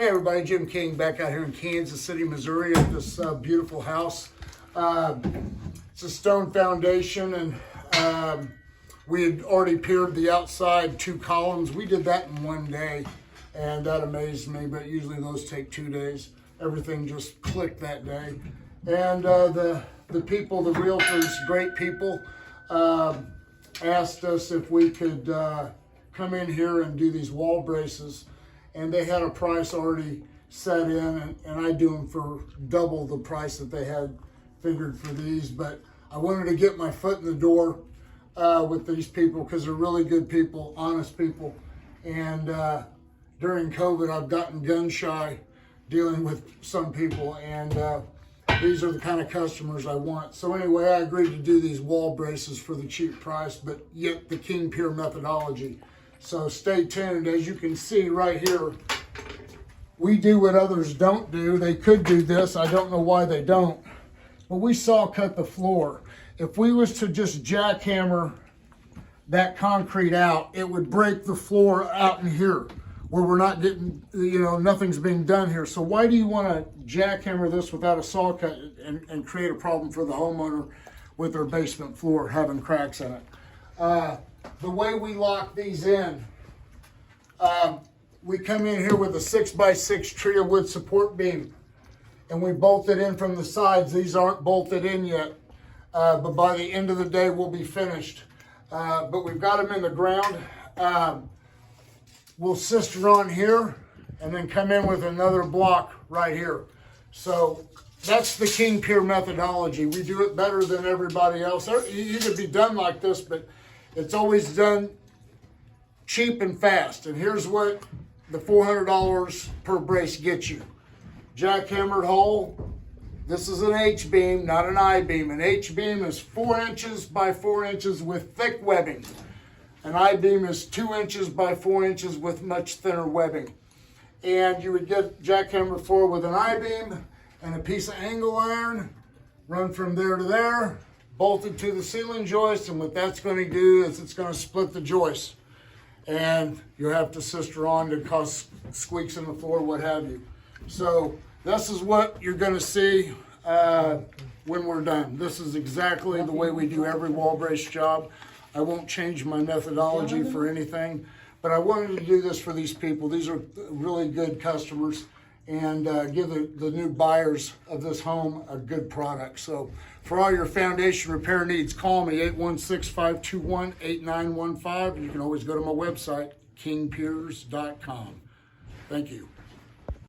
everybody, Jim King back out here in Kansas City, Missouri at this beautiful house. It's a stone foundation, and we had already piered the outside 2 columns. We did that in 1 day, and that amazed me, but usually those take 2 days. Everything just clicked that day. And the people, the realtors, great people, asked us if we could come in here and do these wall braces. And they had a price already set in, and I do them for double the price that they had figured for these. But I wanted to get my foot in the door with these people because they're really good people, honest people. And during COVID, I've gotten gun shy dealing with some people, and these are the kind of customers I want. So anyway, I agreed to do these wall braces for the cheap price, but yet the King Pier methodology. So stay tuned. As you can see right here, we do what others don't do. They could do this. I don't know why they don't. But we saw cut the floor. If we was to just jackhammer that concrete out, it would break the floor out in here where we're not getting, nothing's being done here. So why do you want to jackhammer this without a saw cut and create a problem for the homeowner with their basement floor having cracks in it? The way we lock these in, we come in here with a 6x6 Tria wood support beam, and we bolt it in from the sides. These aren't bolted in yet, but by the end of the day, we'll be finished. But we've got them in the ground. We'll sister on here and then come in with another block right here. So that's the King Pier methodology. We do it better than everybody else. You could be done like this, but it's always done cheap and fast. And here's what the $400 per brace gets you. Jackhammered hole. This is an H-beam, not an I-beam. An H-beam is 4 inches by 4 inches with thick webbing. An I-beam is 2 inches by 4 inches with much thinner webbing. And you would get jackhammered floor with an I-beam and a piece of angle iron, run from there to there, bolted to the ceiling joist, and what that's going to do is it's going to split the joist. And you have to sister on to cause squeaks in the floor, what have you. So this is what you're going to see when we're done. This is exactly the way we do every wall brace job. I won't change my methodology for anything, but I wanted to do this for these people. These are really good customers, and give the new buyers of this home a good product. So for all your foundation repair needs, call me 816-521-8915. You can always go to my website, kingpiers.com. Thank you.